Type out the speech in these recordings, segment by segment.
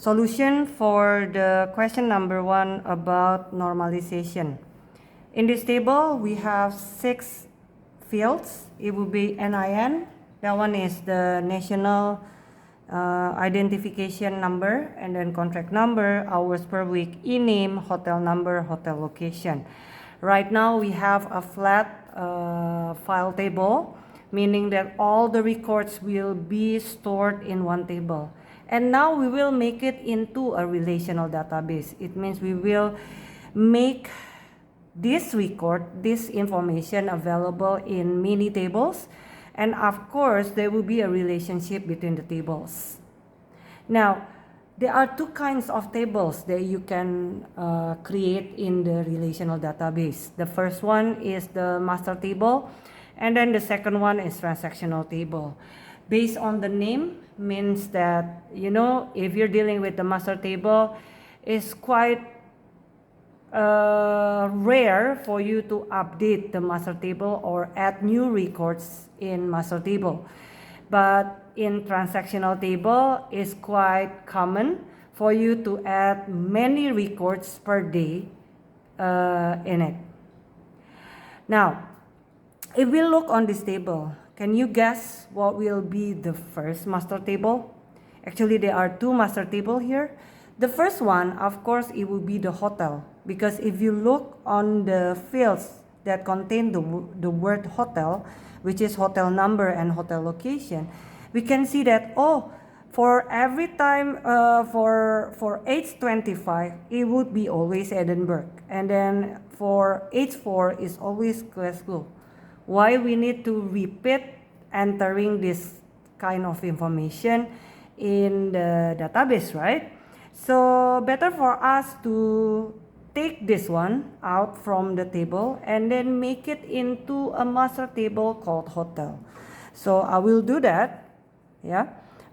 Solution for the question number 1 about normalization. In this table, we have 6 fields. It will be NIN. That one is the national identification number, and then contract number, hours per week, e-name, hotel number, hotel location. Right now, we have a flat file table, meaning that all the records will be stored in one table. And now we will make it into a relational database. It means we will make this record, this information available in many tables. And of course, there will be a relationship between the tables. Now, there are 2 kinds of tables that you can create in the relational database. The first one is the master table, and then the second one is transactional table. Based on the name means that, if you're dealing with the master table, it's quite rare for you to update the master table or add new records in master table. But in transactional table, it's quite common for you to add many records per day in it. Now, if we look on this table, can you guess what will be the first master table? Actually, there are 2 master tables here. The first one, of course, it will be the hotel. Because if you look on the fields that contain the word hotel, which is hotel number and hotel location, we can see that, for every time, for H25, it would be always Edinburgh. And then for H4 is always Glasgow. Why we need to repeat entering this kind of information in the database, right? So better for us to take this one out from the table and then make it into a master table called hotel. So I will do that.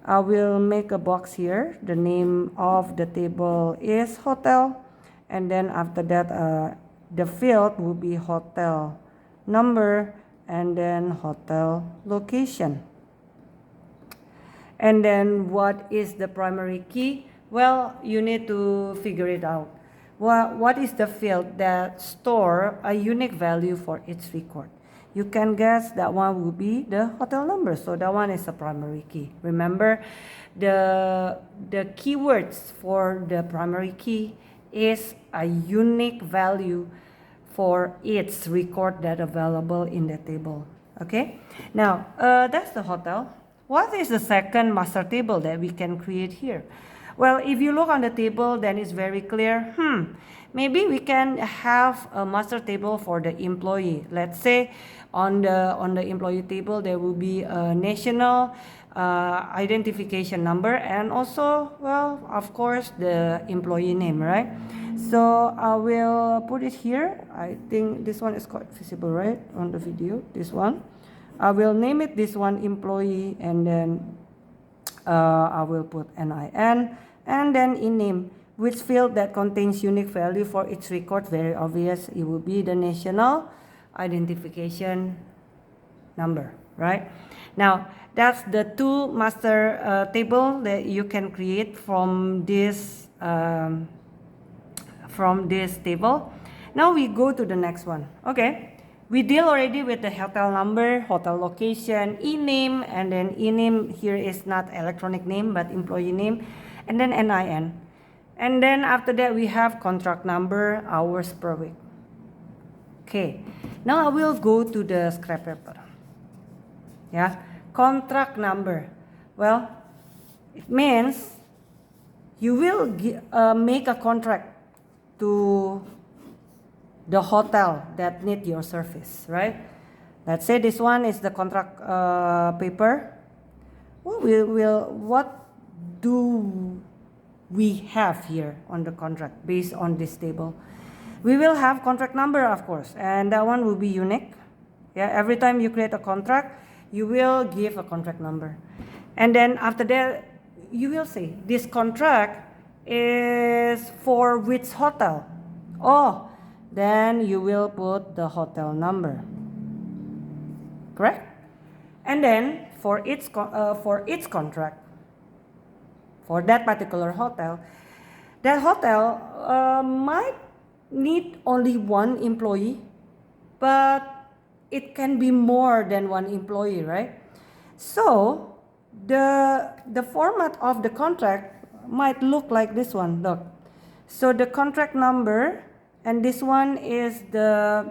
I will make a box here. The name of the table is hotel, and then after that the field will be hotel number and then hotel location. And then what is the primary key? Well, you need to figure it out. What is the field that store a unique value for each record? You can guess that one will be the hotel number. So that one is a primary key. Remember, the keywords for the primary key is a unique value for each record that available in the table. Okay. Now, that's the hotel. What is the second master table that we can create here? Well, if you look on the table, then it's very clear. Maybe we can have a master table for the employee. Let's say on the employee table, there will be a national identification number and also, well, of course, the employee name, right? So I will put it here. I think this one is quite visible, right, on the video, this one. I will name it this one employee, and then I will put NIN, and then in name, which field that contains unique value for each record, very obvious, it will be the national identification number, right? Now, that's the 2 master table that you can create from this table. Now we go to the next one. Okay, we deal already with the hotel number, hotel location, e-name, and then e-name here is not electronic name but employee name, and then NIN. And then after that we have contract number, hours per week. Okay, now I will go to the scrap paper. Contract number. Well, it means you will make a contract to the hotel that need your service, right? Let's say this one is the contract paper. What do we have here on the contract based on this table? We will have contract number, of course, and that one will be unique. Every time you create a contract, you will give a contract number. And then after that, you will say, this contract is for which hotel? Then you will put the hotel number. Correct? And then for each contract, for that particular hotel, that hotel might need only one employee, but it can be more than one employee, right? So the format of the contract might look like this one. Look, so the contract number, and this one is the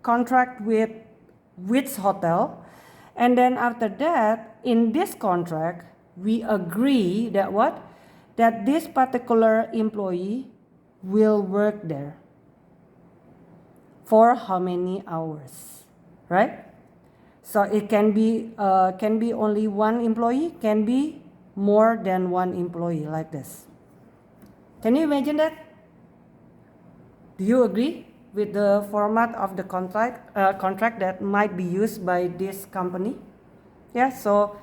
contract with which hotel, and then after that, in this contract, we agree that what? That this particular employee will work there for how many hours, right? So it can be only one employee, can be more than one employee, like this. Can you imagine that? Do you agree with the format of the contract that might be used by this company? Yeah, so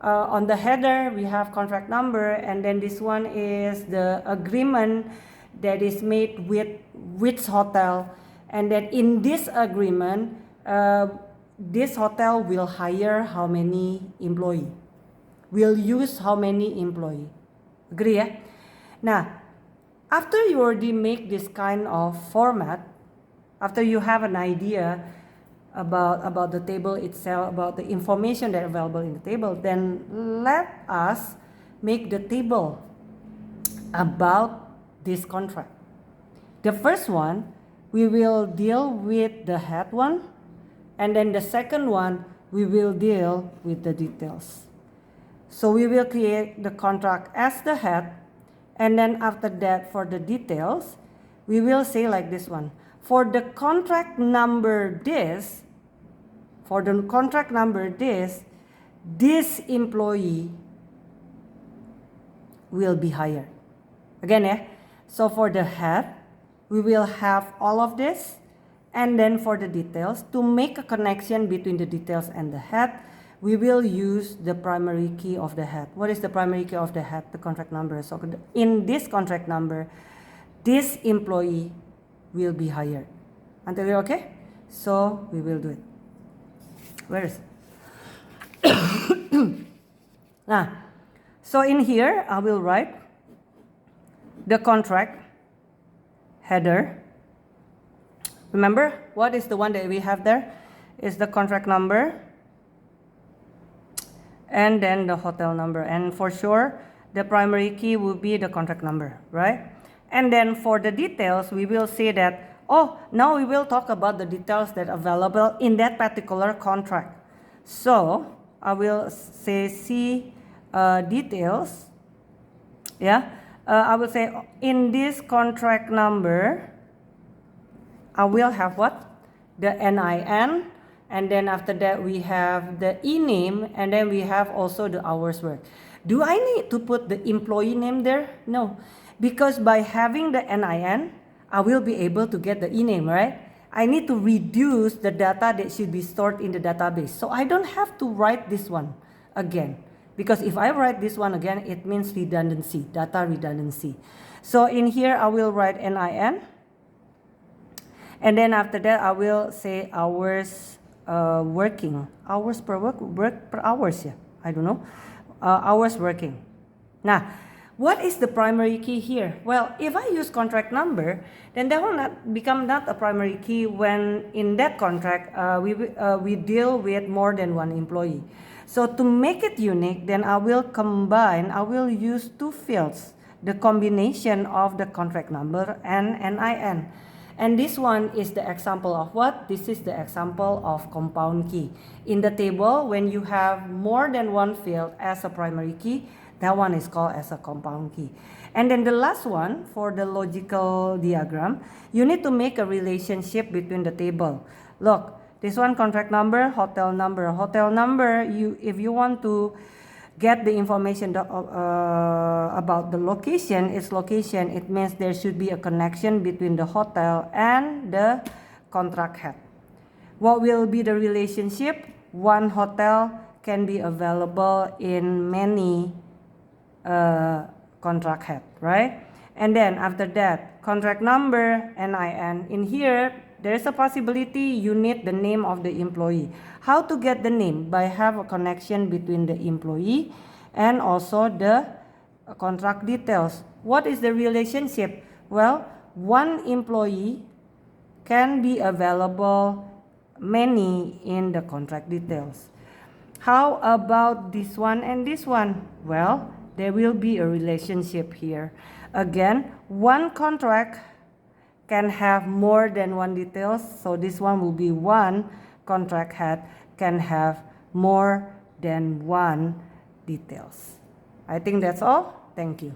on the header we have contract number, and then this one is the agreement that is made with which hotel, and then in this agreement this hotel will hire how many employee, will use how many employee. Agree, yeah? Now, after you already make this kind of format, after you have an idea about the table itself, about the information that are available in the table, then let us make the table about this contract. The first one, we will deal with the head one, and then the second one, we will deal with the details. So we will create the contract as the head, and then after that, for the details, we will say like this one. For the contract number this, this employee will be hired. Again, yeah? So for the head, we will have all of this, and then for the details, to make a connection between the details and the head, we will use the primary key of the head. What is the primary key of the head? The contract number. So in this contract number, this employee will be hired. Until you're okay? So we will do it. Where is it? So in here, I will write the contract header. Remember, what is the one that we have there? Is the contract number, and then the hotel number. And for sure, the primary key will be the contract number, right? And then for the details, we will say that, oh, now we will talk about the details that are available in that particular contract. So I will say see details. Yeah, I will say in this contract number, I will have what? The NIN, and then after that we have the e-name, and then we have also the hours worked. Do I need to put the employee name there? No, because by having the NIN, I will be able to get the e-name, right? I need to reduce the data that should be stored in the database. So I don't have to write this one again, because if I write this one again, it means redundancy, data redundancy. So in here, I will write NIN. And then after that, I will say hours working. Hours per work per hours, yeah. I don't know. Hours working. Now, what is the primary key here? Well, if I use contract number, then that will not become not a primary key when in that contract we deal with more than one employee. So to make it unique, then I will use two fields, the combination of the contract number and NIN. And this one is the example of what? This is the example of compound key. In the table, when you have more than one field as a primary key, that one is called as a compound key. And then the last one, for the logical diagram, you need to make a relationship between the table. Look, this one contract number, hotel number. Hotel number, if you want to get the information about the location, its location, it means there should be a connection between the hotel and the contract head. What will be the relationship? One hotel can be available in many contract head, right? And then after that, contract number, NIN. In here, there is a possibility you need the name of the employee. How to get the name? By have a connection between the employee and also the contract details. What is the relationship? Well, one employee can be available many in the contract details. How about this one and this one? Well, there will be a relationship here. Again, one contract can have more than one details, so this one will be one contract head can have more than one details. I think that's all. Thank you.